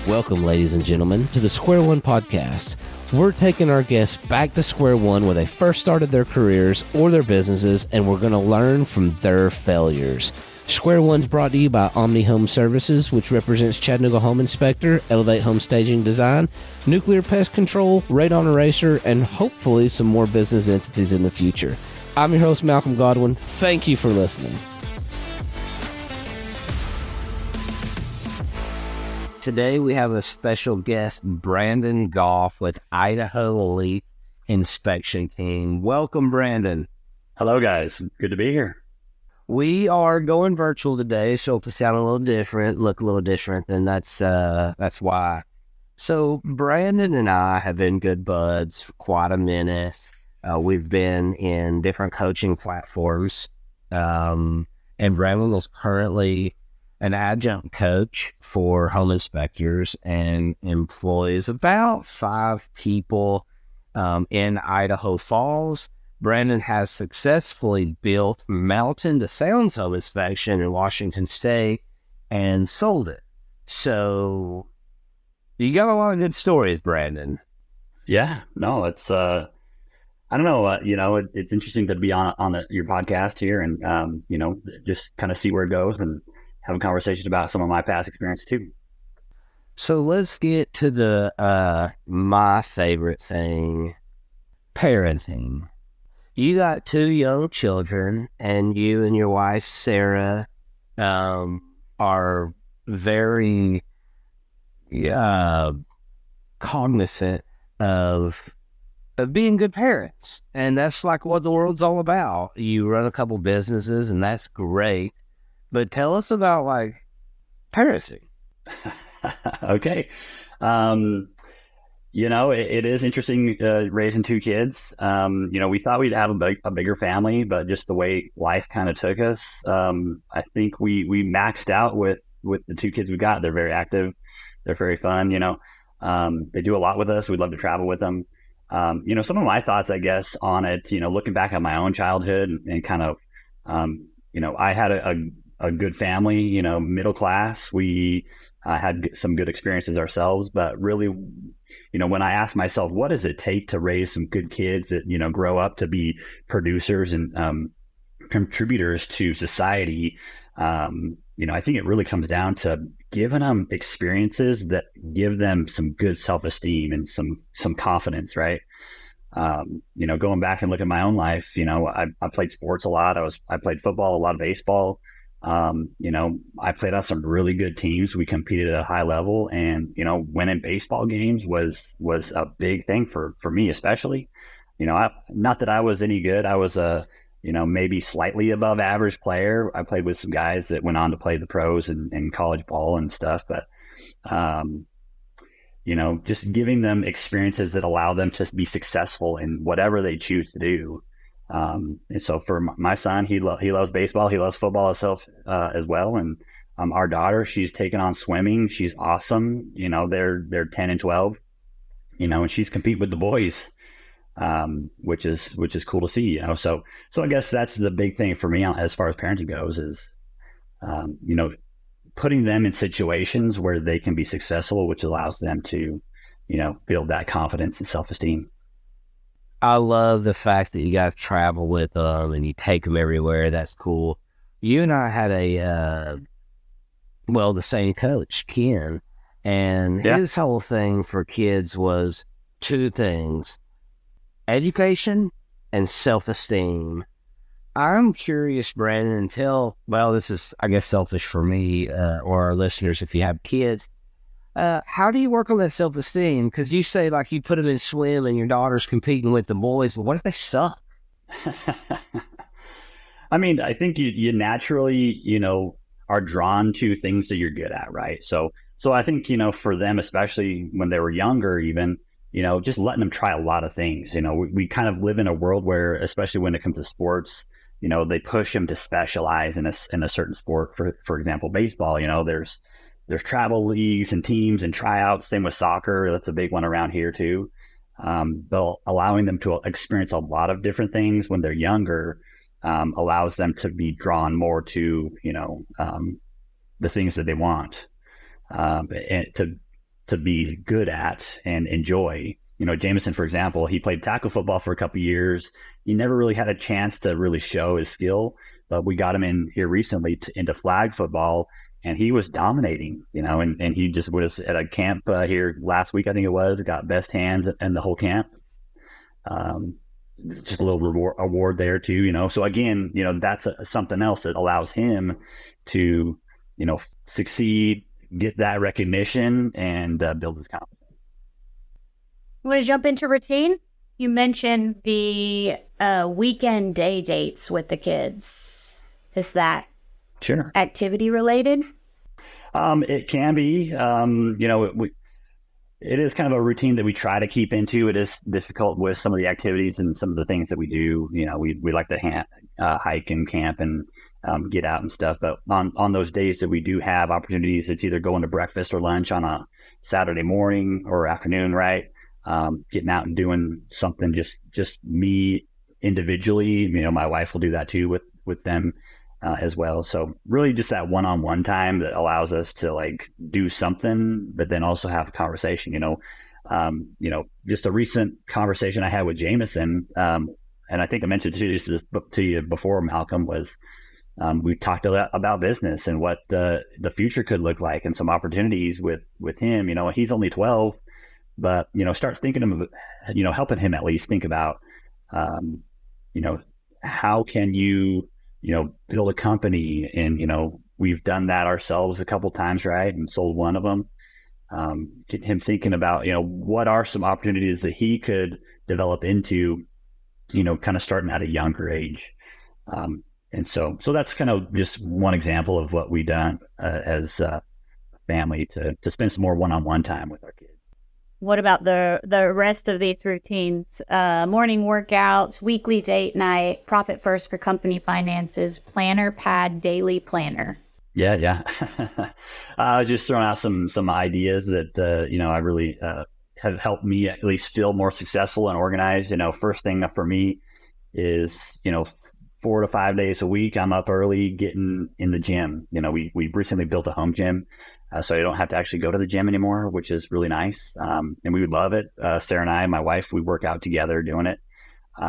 Welcome, ladies and gentlemen, to the Square One podcast. We're taking our guests back to square one where they first started their careers or their businesses, and we're going to learn from their failures. Square One's brought to you by Omni Home Services, which represents Chattanooga Home Inspector, Elevate Home Staging Design, Nuclear Pest Control, Radon Eraser, and hopefully some more business entities in the future. I'm your host, Malcolm Godwin. Thank you for listening. Today we have a special guest, Brandon Goff with Idaho Elite Inspection Team. Welcome, Brandon. Hello, guys. Good to be here. We are going virtual today, so if we sound a little different, look a little different, then that's why. So Brandon and I have been good buds for quite a minute. We've been in different coaching platforms, and Brandon is currently an adjunct coach for home inspectors and employs about 5 people in Idaho Falls. Brandon has successfully built Mountain to Sounds Home Inspection in Washington State and sold it. So you got a lot of good stories, Brandon. Yeah, no, it's I don't know, it's interesting to be on your podcast here and just kind of see where it goes and have conversations about some of my past experience too. So let's get to the my favorite thing, parenting. You got 2 young children, and you and your wife Sarah are very cognizant of being good parents, and that's like what the world's all about. You run a couple businesses, and that's great. But tell us about, like, parenting. Okay. It is interesting raising 2 kids. We thought we'd have a bigger family, but just the way life kind of took us, I think we maxed out with the 2 kids we got. They're very active. They're very fun, They do a lot with us. We'd love to travel with them. Some of my thoughts, I guess, on it, looking back at my own childhood and kind of, I had a good family, middle class. We had some good experiences ourselves, but really, when I asked myself, what does it take to raise some good kids that, grow up to be producers and contributors to society? I think it really comes down to giving them experiences that give them some good self-esteem and some confidence, right? Going back and looking at my own life, I played sports a lot. I played football, a lot of baseball. I played on some really good teams. We competed at a high level, and, winning baseball games was a big thing for me, especially, not that I was any good. I was maybe slightly above average player. I played with some guys that went on to play the pros and college ball and stuff, but, just giving them experiences that allow them to be successful in whatever they choose to do. And so for my son, he loves baseball. He loves football himself, as well. And, our daughter, she's taken on swimming. She's awesome. They're 10 and 12, and she's competing with the boys, which is cool to see, so I guess that's the big thing for me as far as parenting goes is, putting them in situations where they can be successful, which allows them to, build that confidence and self-esteem. I love the fact that you got to travel with them and you take them everywhere. That's cool. You and I had the same coach, Ken, and his whole thing for kids was 2 things: education and self-esteem. I'm curious, Brandon, this is, I guess, selfish for me or our listeners if you have kids. How do you work on that self-esteem? Because you say, like, you put them in swim and your daughter's competing with the boys, but what if they suck? I mean, I think you naturally, are drawn to things that you're good at, right? So I think, for them, especially when they were younger even, just letting them try a lot of things. We kind of live in a world where, especially when it comes to sports, they push them to specialize in a certain sport. For example, baseball, there's travel leagues and teams and tryouts. Same with soccer. That's a big one around here too. Allowing them to experience a lot of different things when they're younger allows them to be drawn more to, the things that they want. And to be good at and enjoy. Jameson, for example, he played tackle football for a couple of years. He never really had a chance to really show his skill, but we got him in here recently into flag football, and he was dominating, and he just was at a camp here last week, I think it was, got best hands in the whole camp. Just a little award there too, So again, that's something else that allows him to, succeed, get that recognition, and build his confidence. You want to jump into routine? You mentioned the weekend day dates with the kids. Is that sure activity related? It can be. It is kind of a routine that we try to keep into. It is difficult with some of the activities and some of the things that we do. We like to hike and camp and get out and stuff. But on those days that we do have opportunities, it's either going to breakfast or lunch on a Saturday morning or afternoon, right? Getting out and doing something just me individually. My wife will do that too with them as well. So really just that one-on-one time that allows us to like do something, but then also have a conversation, just a recent conversation I had with Jameson. And I think I mentioned to you before, Malcolm, was we talked about business and what the future could look like and some opportunities with him. He's only 12, but, start thinking of, helping him at least think about, how can you, build a company, and, we've done that ourselves a couple times, right? And sold one of them. Get him thinking about, what are some opportunities that he could develop into, kind of starting at a younger age. And so that's kind of just one example of what we've done as a family to spend some more one-on-one time with our kids. What about the rest of these routines? Morning workouts, weekly date night, profit first for company finances, planner pad, daily planner. Yeah. Just throwing out some ideas that, I really have helped me at least feel more successful and organized. First thing for me is, 4 to 5 days a week, I'm up early getting in the gym. We recently built a home gym. So I don't have to actually go to the gym anymore, which is really nice. And we would love it. Sarah and I, my wife, we work out together doing it.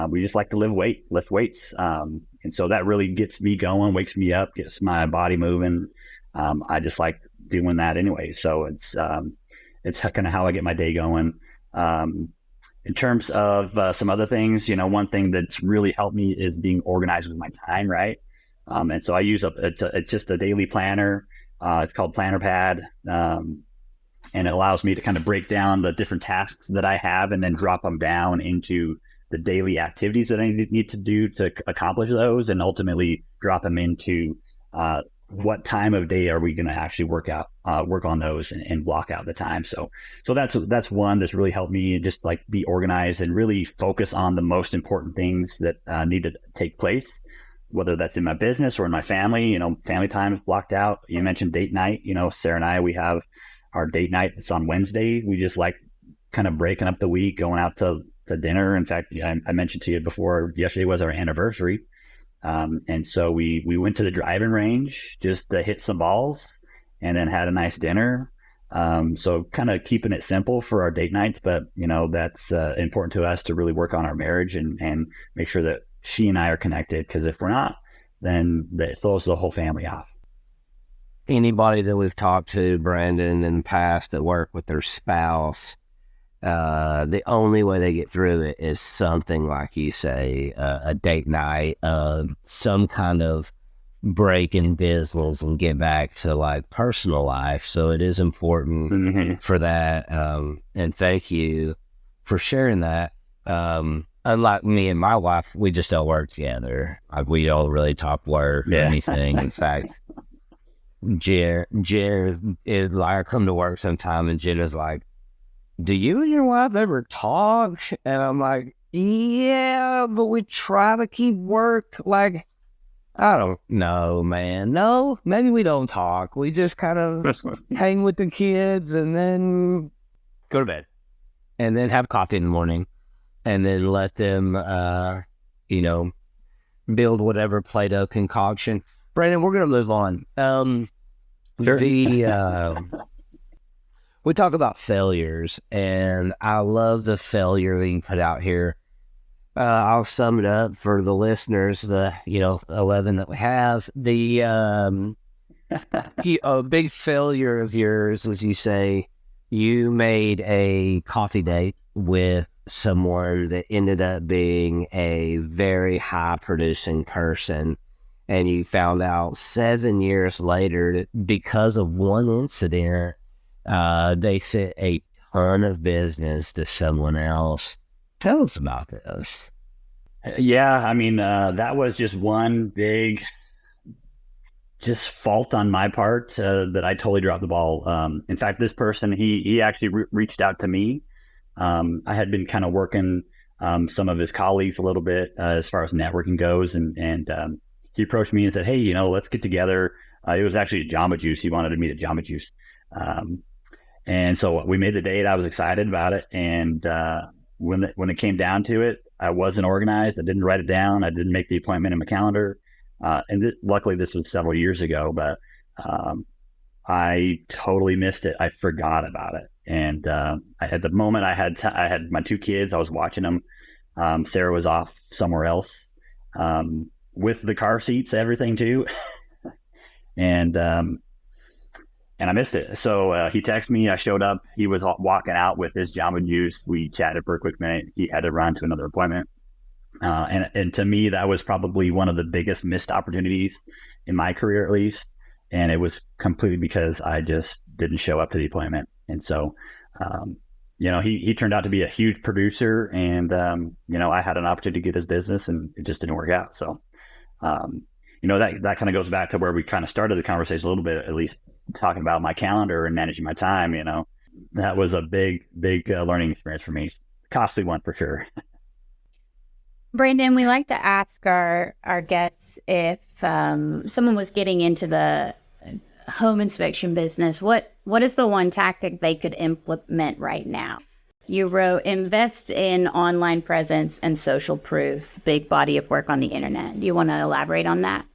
We just like to lift weights. And so that really gets me going, wakes me up, gets my body moving. I just like doing that anyway. So it's kind of how I get my day going. In terms of some other things, one thing that's really helped me is being organized with my time, right? And so I use it's just a daily planner. It's called Planner Pad, and it allows me to kind of break down the different tasks that I have and then drop them down into the daily activities that I need to do to accomplish those, and ultimately drop them into what time of day are we going to actually work on those and block out the time. So that's one that's really helped me just like be organized and really focus on the most important things that need to take place, whether that's in my business or in my family. Family time is blocked out. You mentioned date night. Sarah and I, we have our date night. It's on Wednesday. We just like kind of breaking up the week, going out to dinner. In fact, I mentioned to you before, yesterday was our anniversary. And so we went to the driving range just to hit some balls and then had a nice dinner. So kind of keeping it simple for our date nights, but that's important to us to really work on our marriage and make sure that she and I are connected, because if we're not, then it throws the whole family off. Anybody that we've talked to, Brandon, in the past that work with their spouse, the only way they get through it is something like you say, a date night, some kind of break in business and get back to like personal life. So it is important for that. And thank you for sharing that. Unlike me and my wife, we just don't work together. Like, we don't really talk work or anything. In fact, Jer is like, I come to work sometime and Jen is like, do you and your wife ever talk? And I'm like, yeah, but we try to keep work. Like, I don't know, man. No, maybe we don't talk. We just kind of hang with the kids and then go to bed and then have coffee in the morning. And then let them, build whatever Play-Doh concoction. Brandon, we're going to move on. Sure. we talk about failures, and I love the failure that you put out here. I'll sum it up for the listeners, 11 that we have. A big failure of yours was, you say, you made a coffee date with someone that ended up being a very high producing person. And you found out 7 years later that because of one incident, they sent a ton of business to someone else. Tell us about this. Yeah, I mean, that was just one big just fault on my part that I totally dropped the ball. In fact, this person, he actually reached out to me. I had been kind of working some of his colleagues a little bit as far as networking goes, and he approached me and said, "Hey, let's get together." It was actually at Jamba Juice. He wanted to meet at Jamba Juice, and so we made the date. I was excited about it, and when it came down to it, I wasn't organized. I didn't write it down. I didn't make the appointment in my calendar. Luckily, this was several years ago, but I totally missed it. I forgot about it. And at the moment, I had my two kids. I was watching them. Sarah was off somewhere else with the car seats, everything too. and I missed it. So he texted me. I showed up. He was walking out with his Jamba Juice. We chatted for a quick minute. He had to run to another appointment. And to me, that was probably one of the biggest missed opportunities in my career, at least. And it was completely because I just didn't show up to the appointment. And so, he turned out to be a huge producer, and, I had an opportunity to get his business, and it just didn't work out. So, that kind of goes back to where we kind of started the conversation a little bit, at least talking about my calendar and managing my time. That was a big learning experience for me. Costly one for sure. Brandon, we like to ask our guests if someone was getting into the home inspection business, what is the one tactic they could implement right now? You wrote, invest in online presence and social proof, big body of work on the internet. Do you want to elaborate on that?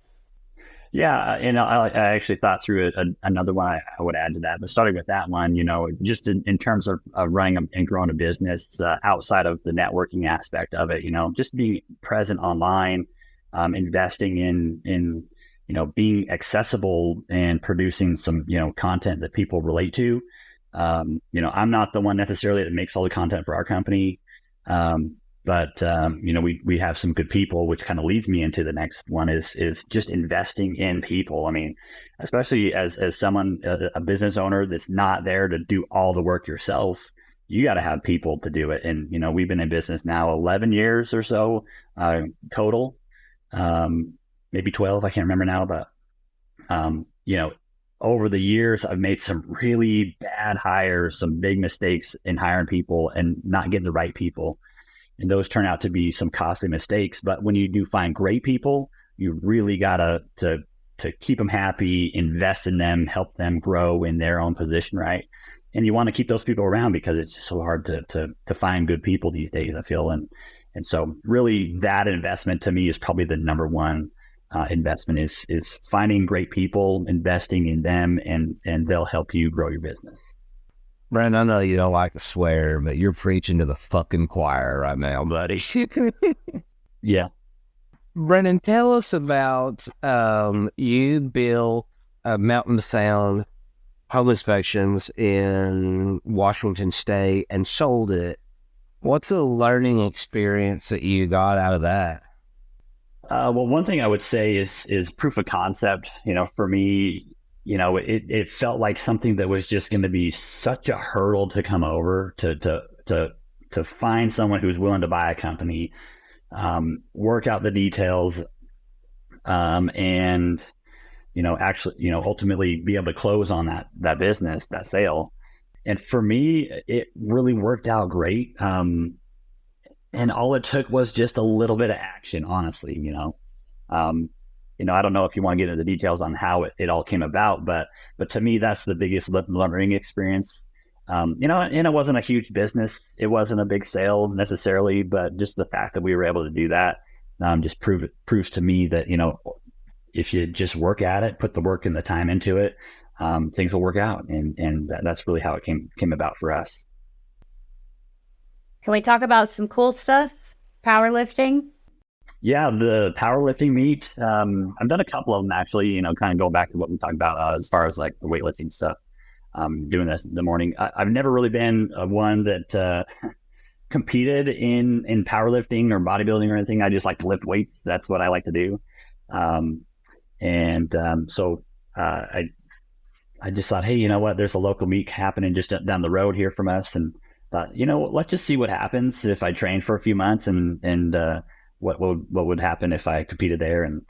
Yeah, and I actually thought through another one I would add to that. But starting with that one, just in terms of running and growing a business outside of the networking aspect of it, just being present online, investing in being accessible and producing some, content that people relate to. I'm not the one necessarily that makes all the content for our company. But we have some good people, which kind of leads me into the next one is just investing in people. I mean, especially as someone, a business owner that's not there to do all the work yourself, you got to have people to do it. And, we've been in business now 11 years or so total, maybe 12. I can't remember now, but, over the years, I've made some really bad hires, some big mistakes in hiring people and not getting the right people. And those turn out to be some costly mistakes. But when you do find great people, you really got to keep them happy, invest in them, help them grow in their own position, right? And you want to keep those people around because it's just so hard to find good people these days, I feel. And so really that investment to me is probably the number one investment is finding great people, investing in them, and they'll help you grow your business. Brandon, I know you don't like to swear, but you're preaching to the fucking choir right now, buddy. Yeah. Brandon, tell us about you built Mountain Sound Home Inspections in Washington State and sold it. What's a learning experience that you got out of that? Well, one thing I would say is proof of concept. For me, it felt like something that was just going to be such a hurdle to come over to find someone who's willing to buy a company, work out the details, and actually ultimately be able to close on that business, that sale. And for me, it really worked out great. And all it took was just a little bit of action, honestly. I don't know if you want to get into the details on how it all came about, but to me, that's the biggest learning experience. And it wasn't a huge business. It wasn't a big sale necessarily, but just the fact that we were able to do that just proves to me that, if you just work at it, put the work and the time into it, things will work out. And that's really how it came about for us. Can we talk about some cool stuff? Powerlifting? Yeah, the powerlifting meet. I've done a couple of them actually, kind of going back to what we talked about as far as like the weightlifting stuff. Doing this in the morning. I've never really been one that competed in powerlifting or bodybuilding or anything. I just like to lift weights. That's what I like to do. So I just thought, hey, you know what? There's a local meet happening just down the road here from us, and thought, let's just see what happens if I train for a few months, and what would happen if I competed there. And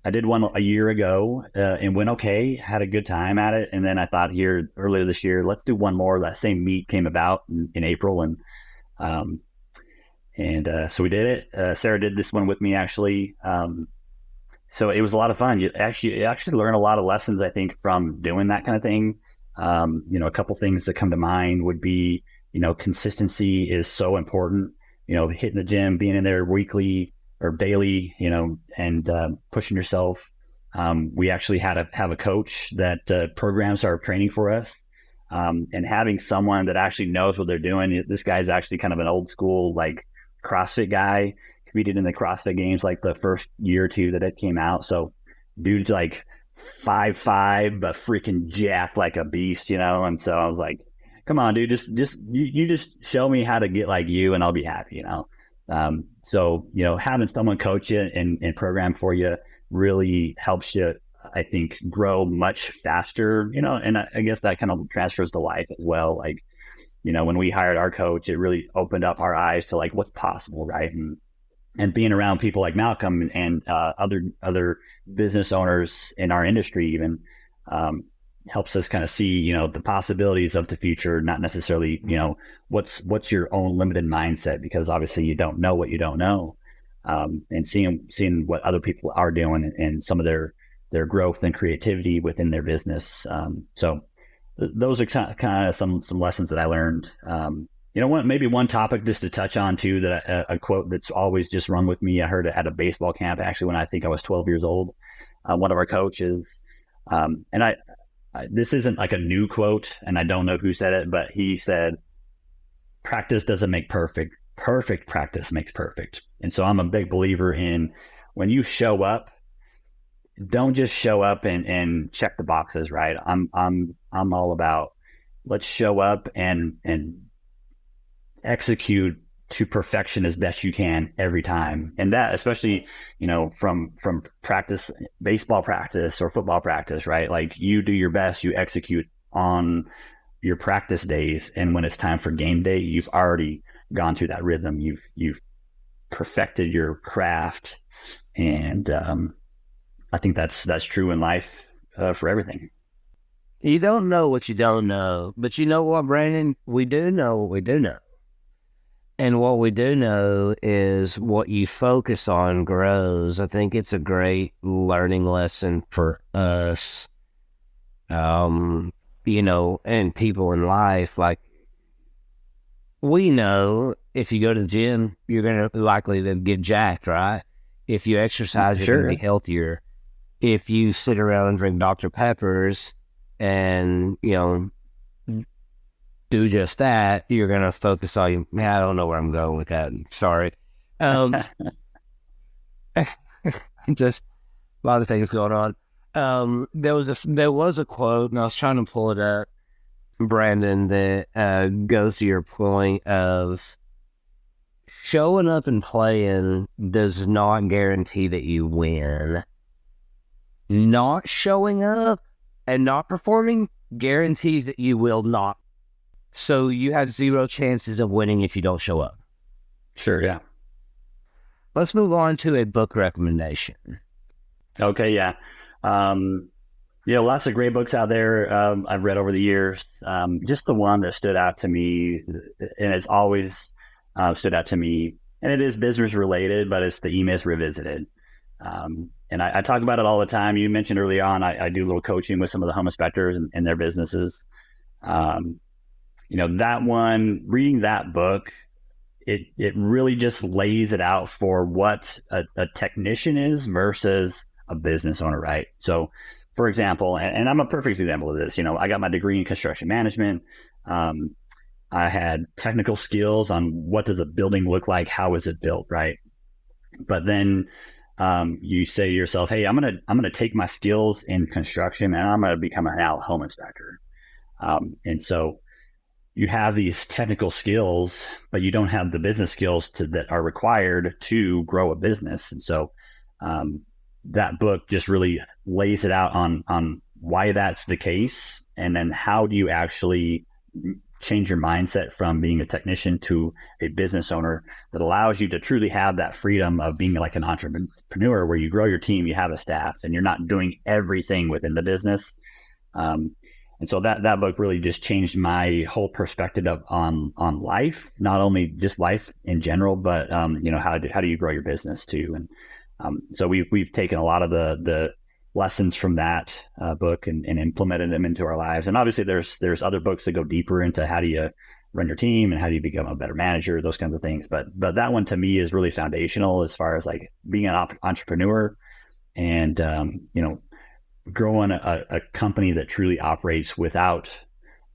I did one a year ago and went okay, had a good time at it. And then I thought here earlier this year, let's do one more. That same meet came about in April, and so we did it. Sarah did this one with me actually. So it was a lot of fun. You actually learn a lot of lessons, I think, from doing that kind of thing. A couple things that come to mind would be, consistency is so important. Hitting the gym, being in there weekly or daily, and pushing yourself. We actually have a coach that programs our training for us, and having someone that actually knows what they're doing. This guy's actually kind of an old school, like CrossFit guy, competed in the CrossFit games like the first year or two that it came out. So dude's like 5'5", but freaking jacked like a beast, And so I was like, come on, dude, you just show me how to get like you and I'll be happy, So, having someone coach you and program for you really helps you, I think, grow much faster, and I guess that kind of transfers to life as well. Like, when we hired our coach, it really opened up our eyes to like what's possible, right? And being around people like Malcolm and other business owners in our industry even helps us kind of see, the possibilities of the future, not necessarily, what's your own limited mindset, because obviously you don't know what you don't know. And seeing what other people are doing and some of their growth and creativity within their business. So those are kind of some lessons that I learned. Maybe one topic just to touch on too, that a quote that's always just rung with me. I heard it at a baseball camp, actually, when I think I was 12 years old. One of our coaches, and this isn't like a new quote, and I don't know who said it, but he said, practice doesn't make perfect. Perfect practice makes perfect. And so I'm a big believer in when you show up, don't just show up and check the boxes, right? I'm all about, let's show up and execute to perfection as best you can every time. And that, especially, from practice, baseball practice or football practice, right? Like, you do your best, you execute on your practice days. And when it's time for game day, you've already gone through that rhythm. You've perfected your craft. And, I think that's true in life, for everything. You don't know what you don't know, but you know what, Brandon? We do know what we do know. And what we do know is what you focus on grows. I think it's a great learning lesson for us, and people in life. Like, we know if you go to the gym, you're going to likely to get jacked, right? If you exercise, you're going to be healthier. If you sit around and drink Dr. Peppers and, do just that, you're going to focus on I don't know where I'm going with that. Sorry. Just a lot of things going on. There was a quote, and I was trying to pull it up, Brandon, that goes to your point of showing up and playing does not guarantee that you win. Not showing up and not performing guarantees that you will not. So you have zero chances of winning if you don't show up. Sure, yeah. Let's move on to a book recommendation. Okay, yeah. Lots of great books out there I've read over the years. Just the one that stood out to me, and it's always stood out to me, and it is business related, but it's the E-Myth Revisited. And I talk about it all the time. You mentioned early on, I do a little coaching with some of the home inspectors and their businesses. That one, reading that book, it really just lays it out for what a technician is versus a business owner, right? So for example, and I'm a perfect example of this. I got my degree in construction management. I had technical skills on what does a building look like, how is it built, right? But then you say to yourself, hey, I'm gonna take my skills in construction and I'm gonna become a home inspector. And so you have these technical skills, but you don't have the business skills that are required to grow a business. And so that book just really lays it out on why that's the case, and then how do you actually change your mindset from being a technician to a business owner that allows you to truly have that freedom of being like an entrepreneur, where you grow your team, you have a staff, and you're not doing everything within the business. And so that book really just changed my whole perspective on life, not only just life in general, but how do you grow your business too? And so we've taken a lot of the lessons from that book and implemented them into our lives. And obviously there's other books that go deeper into how do you run your team and how do you become a better manager, those kinds of things. But that one to me is really foundational as far as like being an entrepreneur and growing a company that truly operates without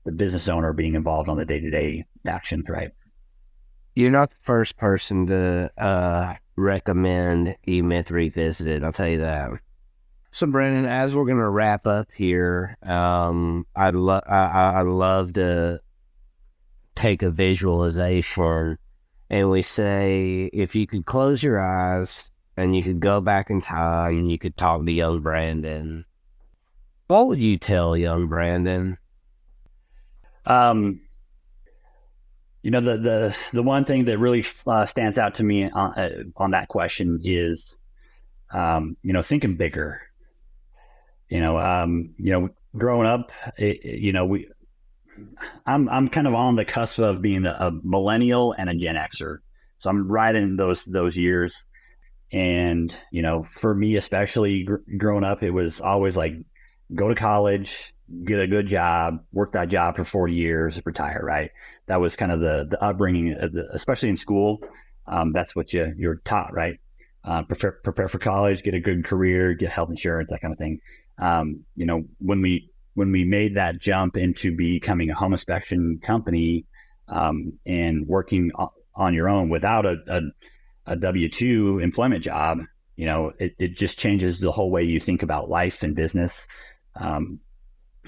the business owner being involved on the day-to-day actions, right? You're not the first person to recommend E-Myth Revisited, I'll tell you that. So, Brandon, as we're going to wrap up here, I'd love to take a visualization, and we say, if you could close your eyes and you could go back in time and you could talk to young Brandon, what would you tell young Brandon? The one thing that really stands out to me on that question is, thinking bigger. Growing up, I'm kind of on the cusp of being a millennial and a Gen Xer. So I'm right in those years. And, for me, especially growing up, it was always like, go to college, get a good job, work that job for 40 years, retire, right? That was kind of the upbringing, especially in school. That's what you're taught, right? Prepare for college, get a good career, get health insurance, that kind of thing. When we made that jump into becoming a home inspection company and working on your own without a W-2 employment job, it just changes the whole way you think about life and business. That's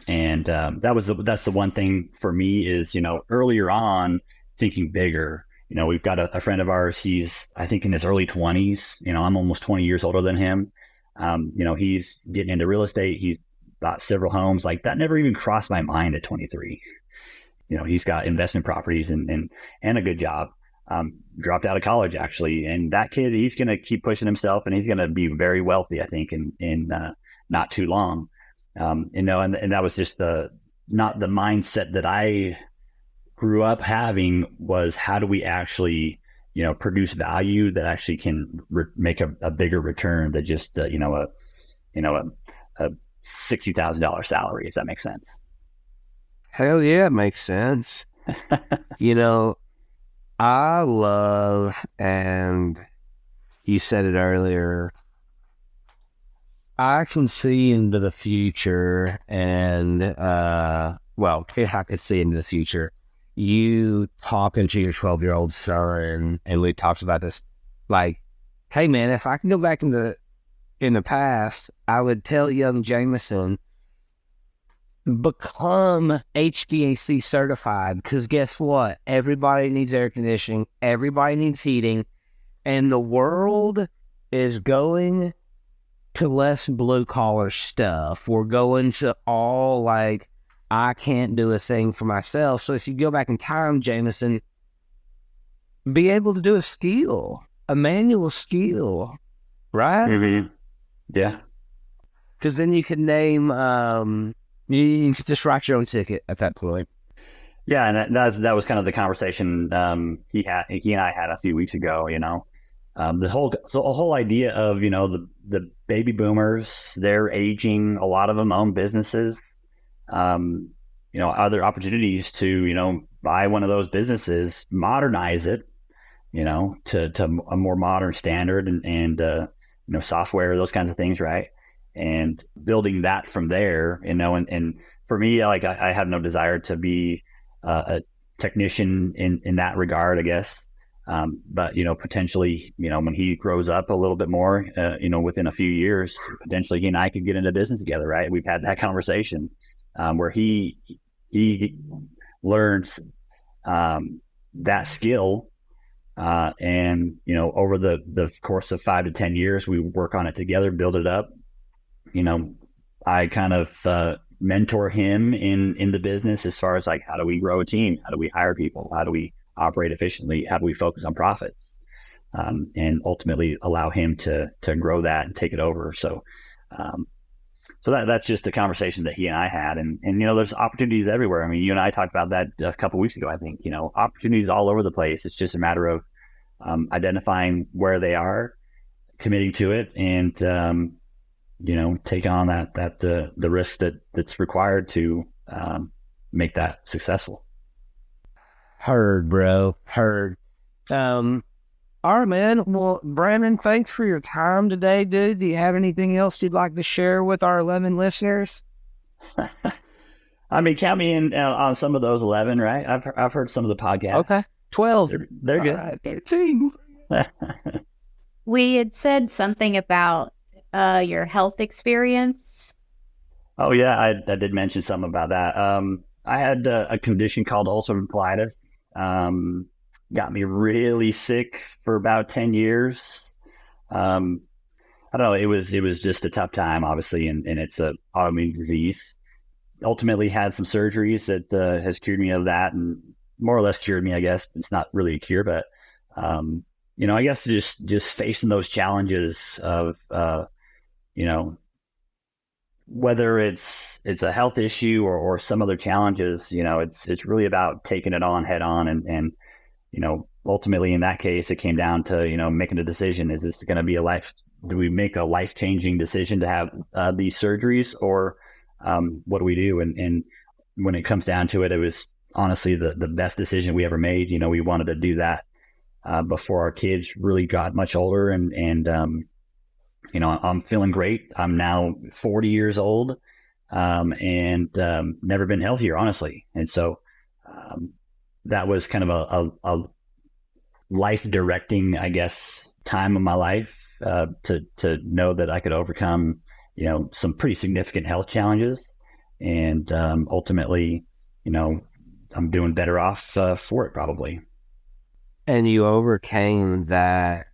the one thing for me is, earlier on thinking bigger. We've got a friend of ours, he's, I think in his early 20s, I'm almost 20 years older than him. He's getting into real estate. He's bought several homes. Like that never even crossed my mind at 23. He's got investment properties and a good job. Dropped out of college actually. And that kid, he's going to keep pushing himself and he's going to be very wealthy, I think, in not too long. And that was just not the mindset that I grew up having. Was how do we actually, produce value that actually can make a bigger return than just, a $60,000 salary, if that makes sense. Hell yeah, it makes sense. I love, and you said it earlier, I can see into the future and, I could see into the future. You talking to your 12-year-old son, and we talked about this, like, hey man, if I can go back in the past, I would tell young Jameson, become HVAC certified, because guess what? Everybody needs air conditioning, everybody needs heating, and the world is going to less blue collar stuff. We're going to all like, I can't do a thing for myself. So if you go back in time, Jameson, be able to do a manual skill, right? Mm-hmm. Yeah. Because then you can name, you can just write your own ticket at that point. Yeah, and that was kind of the conversation he and I had a few weeks ago. The whole idea of the baby boomers, they're aging. A lot of them own businesses. Are there opportunities to buy one of those businesses, modernize it, to a more modern standard and software, those kinds of things, right? and building that from there, and for me, like I have no desire to be a technician in that regard, I guess. But, potentially, when he grows up a little bit more, within a few years, potentially he and I could get into business together, right? We've had that conversation where he learns that skill. And, over the course of 5 to 10 years, we work on it together, build it up. I kind of mentor him in the business as far as like, how do we grow a team? How do we hire people? How do we operate efficiently? How do we focus on profits? And ultimately allow him to grow that and take it over. So that's just a conversation that he and I had. And there's opportunities everywhere. I mean, you and I talked about that a couple of weeks ago, I think. Opportunities all over the place. It's just a matter of identifying where they are, committing to it, and take on the risk that's required to make that successful. Heard, bro. Heard. All right, man. Well, Brandon, thanks for your time today, dude. Do you have anything else you'd like to share with our 11 listeners? I mean, count me in on some of those 11, right? I've heard some of the podcasts. Okay. 12. They're good. Right, 13. We had said something about your health experience. Oh, yeah. I did mention something about that. I had a condition called ulcerative colitis. Got me really sick for about 10 years. I don't know. It was just a tough time, obviously, and it's a autoimmune disease. Ultimately had some surgeries that has cured me of that, and more or less cured me, I guess. It's not really a cure, but, I guess just facing those challenges of, whether it's a health issue or some other challenges, it's really about taking it on head on. And ultimately in that case, it came down to, making a decision. Is this going to be do we make a life-changing decision to have these surgeries, or what do we do? And when it comes down to it, it was honestly the best decision we ever made. We wanted to do that before our kids really got much older, and I'm feeling great. I'm now 40 years old, and never been healthier, honestly. And so that was kind of a life directing, I guess, time of my life to know that I could overcome, some pretty significant health challenges, and ultimately, I'm doing better off for it, probably. And you overcame that.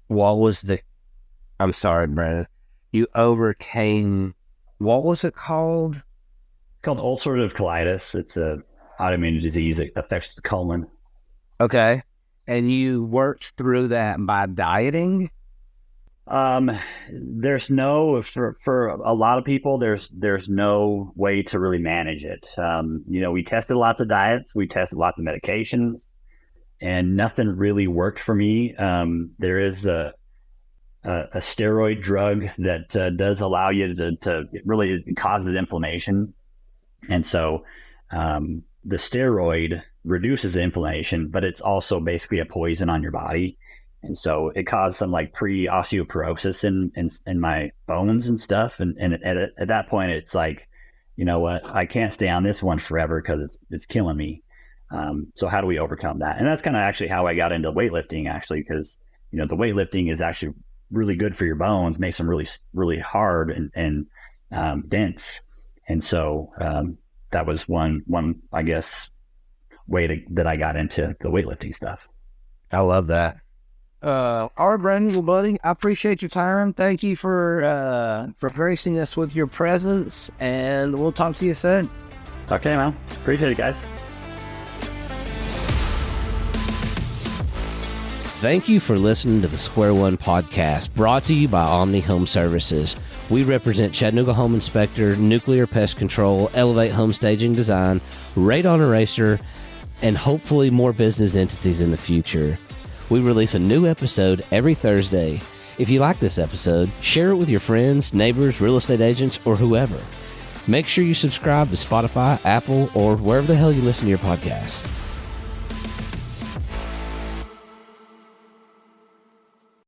I'm sorry, Brandon. You overcame, what was it called? It's called ulcerative colitis. It's a autoimmune disease that affects the colon. Okay. And you worked through that by dieting? There's for a lot of people, there's no way to really manage it. We tested lots of diets, we tested lots of medications, and nothing really worked for me. There is a steroid drug that does allow you to really, it causes inflammation. And so the steroid reduces the inflammation, but it's also basically a poison on your body. And so it caused some like pre-osteoporosis in my bones and stuff. And at that point, it's like, you know what, I can't stay on this one forever because it's killing me. So how do we overcome that? And that's kind of actually how I got into weightlifting, actually, because, the weightlifting is actually really good for your bones, makes them really, really hard and dense. And so that was one, I guess, way that I got into the weightlifting stuff. I love that. All right, Brandon, well, buddy, I appreciate your time. Thank you for gracing us with your presence, and we'll talk to you soon. Okay, man. Appreciate it, guys. Thank you for listening to the Square One podcast, brought to you by Omni Home Services. We represent Chattanooga Home Inspector, Nuclear Pest Control, Elevate Home Staging Design, Radon Eraser, and hopefully more business entities in the future. We release a new episode every Thursday. If you like this episode, share it with your friends, neighbors, real estate agents, or whoever. Make sure you subscribe to Spotify, Apple, or wherever the hell you listen to your podcasts.